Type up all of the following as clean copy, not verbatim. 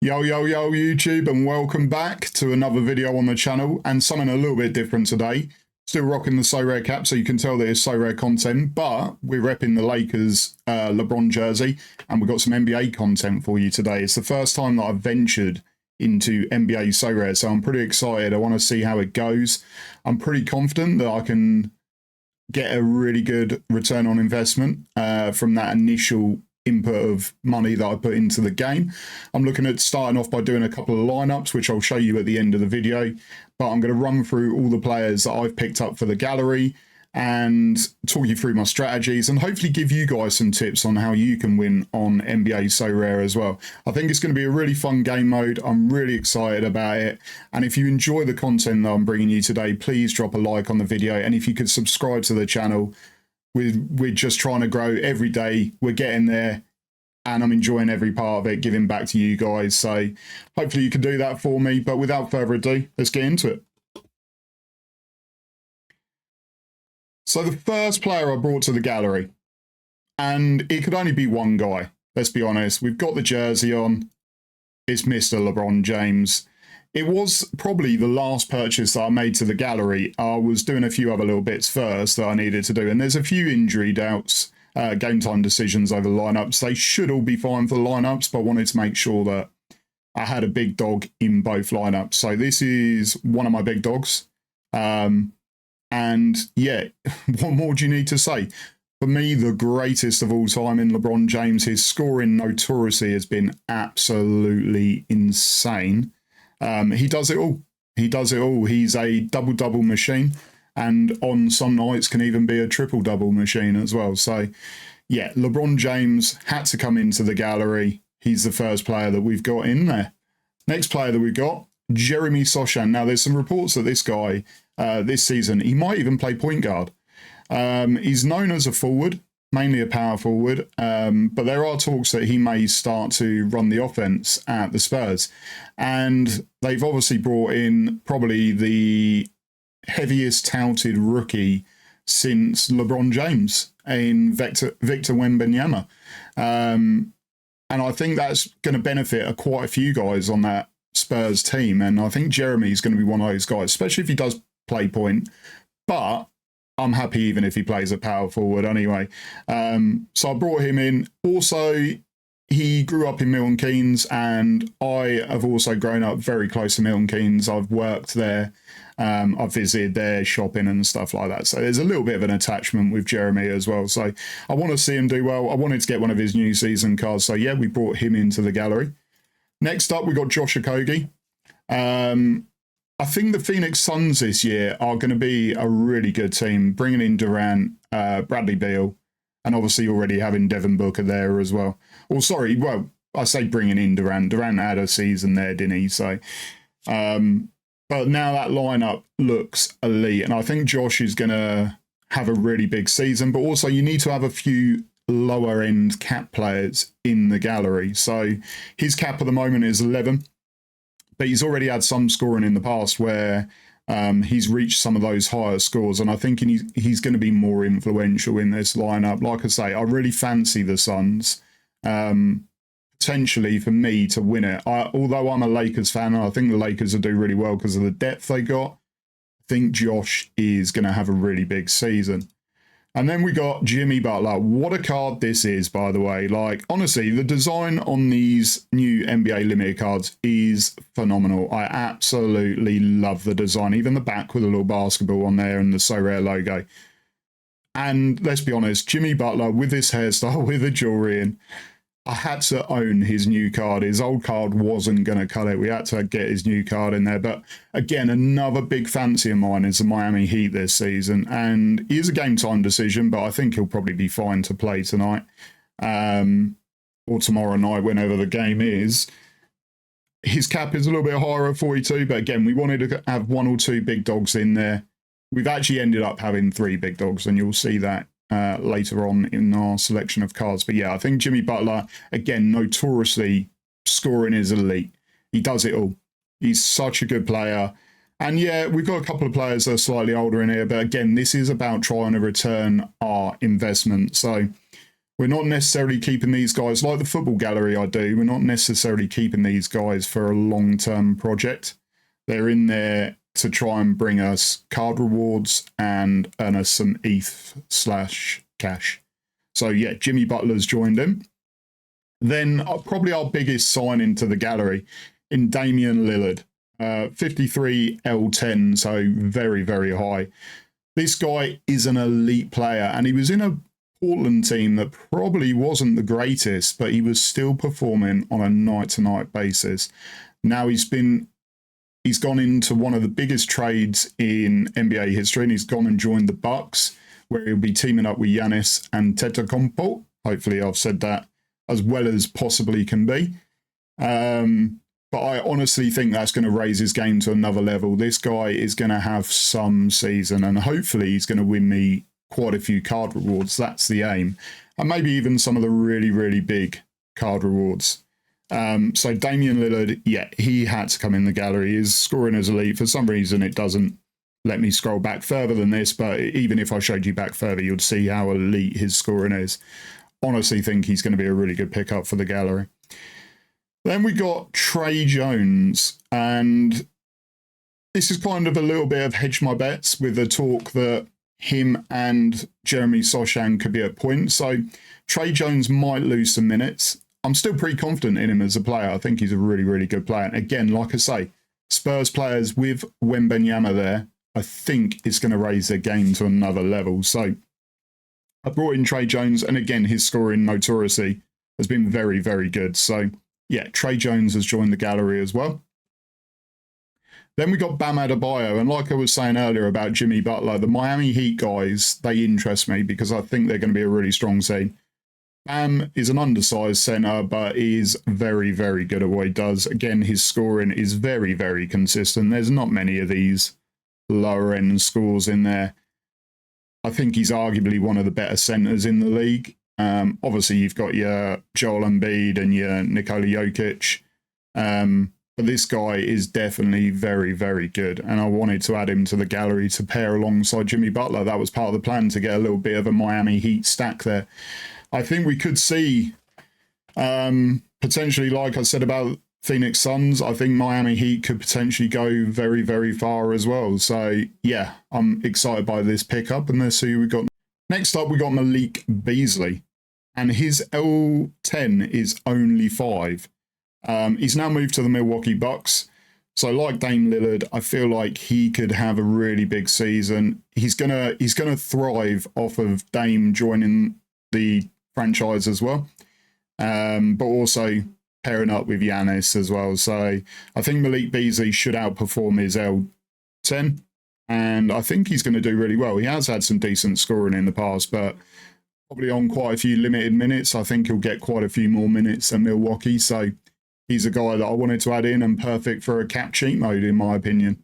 Yo, yo, yo, YouTube, and welcome back to another video on the channel, and something a little bit different today. Still rocking the SoRare cap, so you can tell that it's SoRare content, but we're repping the Lakers LeBron jersey, and we've got some NBA content for you today. It's the first time that I've ventured into NBA SoRare, so I'm pretty excited. I want to see how it goes. I'm pretty confident that I can get a really good return on investment from that initial input of money that I put into the game. I'm looking at starting off by doing a couple of lineups, which I'll show you at the end of the video, but I'm going to run through all the players that I've picked up for the gallery and talk you through my strategies and hopefully give you guys some tips on how you can win on NBA SoRare as well. I think it's going to be a really fun game mode. I'm really excited about it. And if you enjoy the content that I'm bringing you today, please drop a like on the video. And if you could subscribe to the channel, we're just trying to grow every day. We're getting there and I'm enjoying every part of it, giving back to you guys. So hopefully you can do that for me. But without further ado, let's get into it. So the first player I brought to the gallery, and it could only be one guy, let's be honest. We've got the jersey on. It's Mr. LeBron James. It was probably the last purchase that I made to the gallery. I was doing a few other little bits first that I needed to do, and there's a few injury doubts, game time decisions over lineups. They should all be fine for the lineups, but I wanted to make sure that I had a big dog in both lineups. So this is one of my big dogs. And yeah, what more do you need to say? For me, the greatest of all time in LeBron James. His scoring notoriously has been absolutely insane. He does it all. He does it all. He's a double-double machine, and on some nights can even be a triple-double machine as well. So, yeah, LeBron James had to come into the gallery. He's the first player that we've got in there. Next player that we've got, Jeremy Sochan. Now, there's some reports that this guy, this season, he might even play point guard. He's known as a forward, mainly a power forward, but there are talks that he may start to run the offense at the Spurs. And they've obviously brought in probably the heaviest touted rookie since LeBron James in Victor Wembanyama. And I think that's going to benefit quite a few guys on that Spurs team. And I think Jeremy's going to be one of those guys, especially if he does play point. But I'm happy even if he plays at power forward anyway. So I brought him in. Also, he grew up in Milton Keynes, and I have also grown up very close to Milton Keynes. I've worked there. I've visited there, shopping and stuff like that. So there's a little bit of an attachment with Jeremy as well. So I want to see him do well. I wanted to get one of his new season cards. So yeah, we brought him into the gallery. Next up, we got Josh Okogie. I think the Phoenix Suns this year are going to be a really good team, bringing in Durant, Bradley Beal, and obviously already having Devin Booker there as well. Or sorry, well, I say bringing in Durant. Durant had a season there, didn't he? So, but now that lineup looks elite, and I think Josh is going to have a really big season. But also, you need to have a few lower end cap players in the gallery. So his cap at the moment is 11. But he's already had some scoring in the past where he's reached some of those higher scores. And I think he's going to be more influential in this lineup. Like I say, I really fancy the Suns, potentially for me to win it. Although I'm a Lakers fan, I think the Lakers will do really well because of the depth they got. I think Josh is going to have a really big season. And then we got Jimmy Butler. What a card this is, by the way. Like, honestly, the design on these new NBA limited cards is phenomenal. I absolutely love the design. Even the back with a little basketball on there and the SoRare logo. And let's be honest, Jimmy Butler with this hairstyle, with the jewelry in, I had to own his new card. His old card wasn't going to cut it. We had to get his new card in there. But again, another big fancy of mine is the Miami Heat this season. And it is a game time decision, but I think he'll probably be fine to play tonight or tomorrow night, whenever the game is. His cap is a little bit higher at 42. But again, we wanted to have one or two big dogs in there. We've actually ended up having 3 big dogs, and you'll see that later on in our selection of cards. But yeah, I think Jimmy Butler, again, notoriously scoring is elite. He does it all. He's such a good player. And yeah, we've got a couple of players that are slightly older in here. But again, this is about trying to return our investment. So We're not necessarily keeping these guys, like the football gallery I do, we're not necessarily keeping these guys for a long-term project. They're in there to try and bring us card rewards and earn us some ETH/cash. So yeah, Jimmy Butler's joined him. Then probably our biggest sign into the gallery in Damian Lillard. 53 L10, so very, very high. This guy is an elite player, and he was in a Portland team that probably wasn't the greatest, but he was still performing on a night-to-night basis. Now he's gone into one of the biggest trades in NBA history, and he's gone and joined the Bucks, where he'll be teaming up with Giannis Antetokounmpo. Hopefully I've said that as well as possibly can be. But I honestly think that's going to raise his game to another level. This guy is going to have some season, and hopefully he's going to win me quite a few card rewards. That's the aim. And maybe even some of the really, really big card rewards. So Damian Lillard, yeah, he had to come in the gallery. His scoring is elite. For some reason, it doesn't let me scroll back further than this, but even if I showed you back further, you'd see how elite his scoring is. Honestly think he's going to be a really good pickup for the gallery. Then we got Trey Jones, and this is kind of a little bit of hedge my bets with the talk that him and Jeremy Sochan could be at point. So Trey Jones might lose some minutes. I'm still pretty confident in him as a player. I think he's a really, really good player. And again, like I say, Spurs players with Wembanyama there, I think it's going to raise their game to another level. So I brought in Trey Jones, and again, his scoring notoriously has been very, very good. So yeah, Trey Jones has joined the gallery as well. Then we got Bam Adebayo, and like I was saying earlier about Jimmy Butler, the Miami Heat guys, they interest me because I think they're going to be a really strong team. Bam is an undersized centre, but is very, very good at what he does. Again, his scoring is very, very consistent. There's not many of these lower-end scores in there. I think he's arguably one of the better centres in the league. Obviously, you've got your Joel Embiid and your Nikola Jokic. But this guy is definitely very, very good. And I wanted to add him to the gallery to pair alongside Jimmy Butler. That was part of the plan, to get a little bit of a Miami Heat stack there. I think we could see potentially, like I said about Phoenix Suns, I think Miami Heat could potentially go very, very far as well. So, yeah, I'm excited by this pickup. And let's see who we got. Next up, we got Malik Beasley. And his L10 is only 5. He's now moved to the Milwaukee Bucks. So like Dame Lillard, I feel like he could have a really big season. He's gonna thrive off of Dame joining the franchise as well. But also pairing up with Giannis as well. So I think Malik Beasley should outperform his L10. And I think he's going to do really well. He has had some decent scoring in the past, but probably on quite a few limited minutes. I think he'll get quite a few more minutes at Milwaukee. So he's a guy that I wanted to add in, and perfect for a cap cheat mode, in my opinion.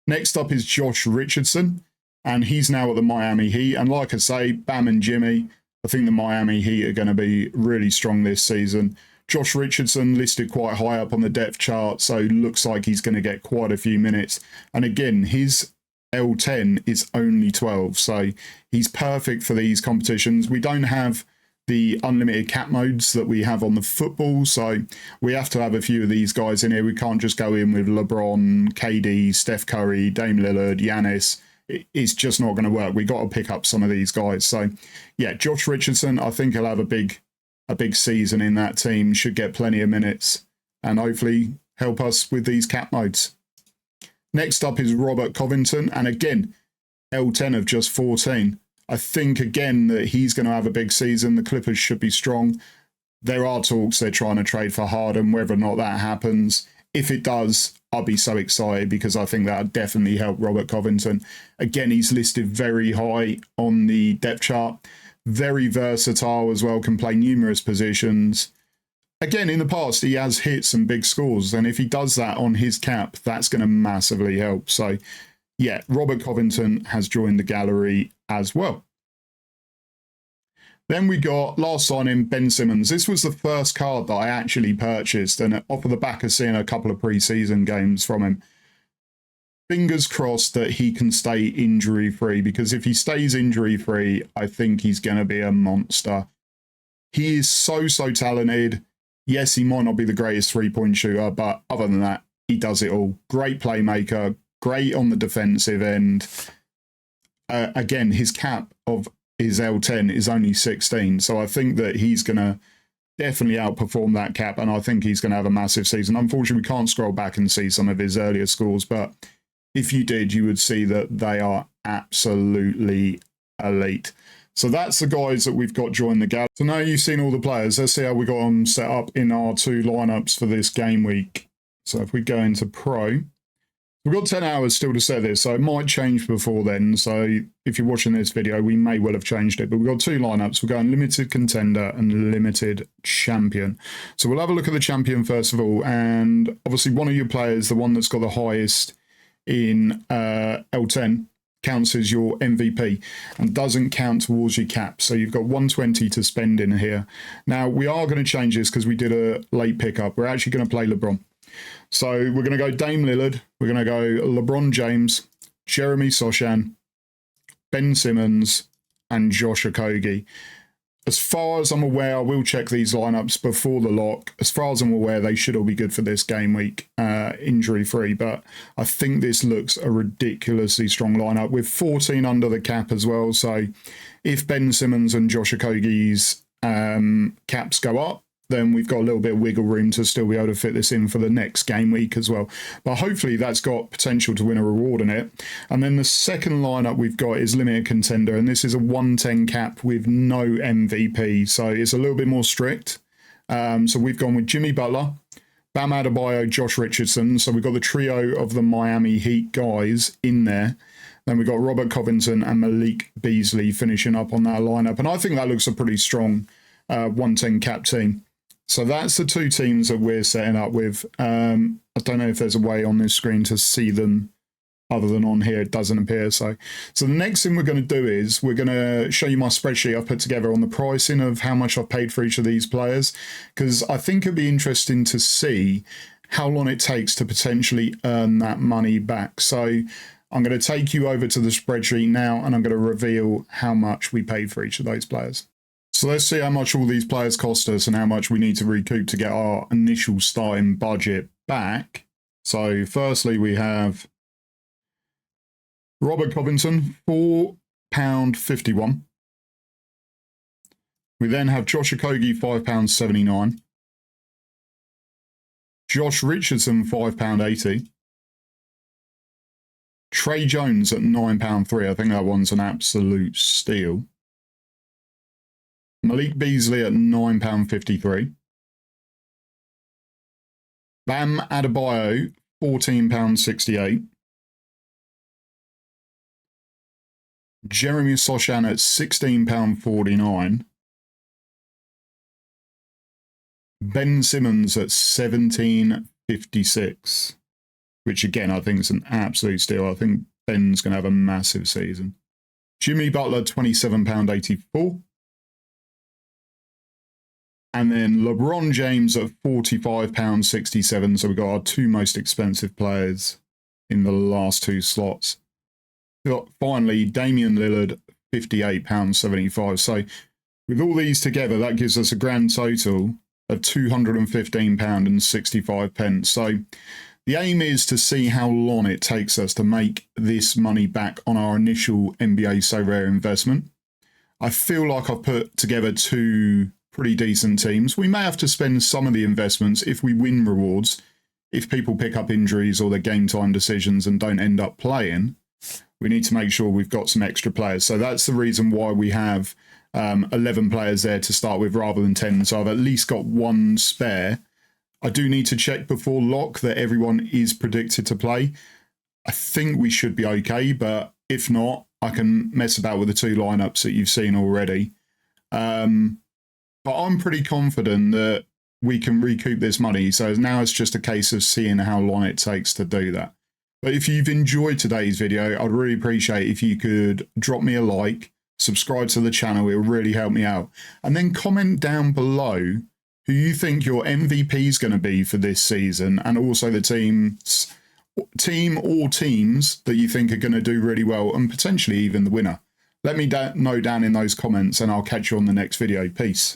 Next up is Josh Richardson, and he's now at the Miami Heat. And like I say, Bam and Jimmy, I think the Miami Heat are going to be really strong this season. Josh Richardson listed quite high up on the depth chart, so looks like he's going to get quite a few minutes. And again, his L10 is only 12, so he's perfect for these competitions. We don't have the unlimited cap modes that we have on the football, so we have to have a few of these guys in here. We can't just go in with LeBron, KD, Steph Curry, Dame Lillard, Giannis. It's just not going to work. We got to pick up some of these guys. So yeah, Josh Richardson, I think he'll have a big season in that team, should get plenty of minutes and hopefully help us with these cap modes. Next up is Robert Covington, and again, L10 of just 14. I think, again, that he's going to have a big season. The Clippers should be strong. There are talks they're trying to trade for Harden. Whether or not that happens, if it does, I'll be so excited, because I think that would definitely help Robert Covington. Again, he's listed very high on the depth chart. Very versatile as well, can play numerous positions. Again, in the past, he has hit some big scores, and if he does that on his cap, that's going to massively help. So, yeah, Robert Covington has joined the gallery as well. Then we got, last signing, Ben Simmons. This was the first card that I actually purchased, and off of the back of seeing a couple of preseason games from him, fingers crossed that he can stay injury-free, because if he stays injury-free, I think he's going to be a monster. he is so talented. Yes, he might not be the greatest three-point shooter, but other than that, he does it all. Great playmaker, great on the defensive end. Again, his cap of his L10 is only 16, so I think that he's going to definitely outperform that cap, and I think he's going to have a massive season. Unfortunately, we can't scroll back and see some of his earlier scores, but if you did, you would see that they are absolutely elite. So that's the guys that we've got join the gala. So now you've seen all the players. Let's see how we got them set up in our two lineups for this game week. So if we go into Pro, we've got 10 hours still to set this, so it might change before then. So if you're watching this video, we may well have changed it. But we've got two lineups. We're going Limited Contender and Limited Champion. So we'll have a look at the Champion first of all. And obviously one of your players, the one that's got the highest in L10, counts as your MVP and doesn't count towards your cap. So you've got 120 to spend in here. Now, we are going to change this because we did a late pickup. We're actually going to play LeBron. So we're going to go Dame Lillard. We're going to go LeBron James, Jeremy Sochan, Ben Simmons, and Josh Okogie. As far as I'm aware, I will check these lineups before the lock. As far as I'm aware, they should all be good for this game week, injury-free. But I think this looks a ridiculously strong lineup with 14 under the cap as well. So if Ben Simmons and Josh Okogie's caps go up, then we've got a little bit of wiggle room to still be able to fit this in for the next game week as well. But hopefully that's got potential to win a reward in it. And then the second lineup we've got is Limited Contender, and this is a 110 cap with no MVP, so it's a little bit more strict. So we've gone with Jimmy Butler, Bam Adebayo, Josh Richardson. So we've got the trio of the Miami Heat guys in there. Then we've got Robert Covington and Malik Beasley finishing up on that lineup. And I think that looks a pretty strong 110 cap team. So that's the two teams that we're setting up with. I don't know if there's a way on this screen to see them other than on here. It doesn't appear. So the next thing we're going to do is we're going to show you my spreadsheet I've put together on the pricing of how much I've paid for each of these players, because I think it'd be interesting to see how long it takes to potentially earn that money back. So I'm going to take you over to the spreadsheet now, and I'm going to reveal how much we paid for each of those players. So let's see how much all these players cost us and how much we need to recoup to get our initial starting budget back. So firstly, we have Robert Covington, £4.51. We then have Josh Okogie, £5.79. Josh Richardson, £5.80. Trey Jones at £9.03. I think that one's an absolute steal. Malik Beasley at £9.53. Bam Adebayo, £14.68. Jeremy Sochan at £16.49. Ben Simmons at £17.56, which again I think is an absolute steal. I think Ben's going to have a massive season. Jimmy Butler, £27.84. And then LeBron James at £45.67. So we've got our two most expensive players in the last two slots. We've got finally Damian Lillard, £58.75. So with all these together, that gives us a grand total of £215.65. So the aim is to see how long it takes us to make this money back on our initial NBA SoRare investment. I feel like I've put together two pretty decent teams. We may have to spend some of the investments if we win rewards. If people pick up injuries or their game time decisions and don't end up playing, we need to make sure we've got some extra players. So that's the reason why we have 11 players there to start with rather than 10. So I've at least got one spare. I do need to check before lock that everyone is predicted to play. I think we should be okay, but if not, I can mess about with the two lineups that you've seen already. But I'm pretty confident that we can recoup this money. So now it's just a case of seeing how long it takes to do that. But if you've enjoyed today's video, I'd really appreciate if you could drop me a like, subscribe to the channel. It will really help me out. And then comment down below who you think your MVP is going to be for this season, and also the team or teams that you think are going to do really well, and potentially even the winner. Let me know down in those comments, and I'll catch you on the next video. Peace.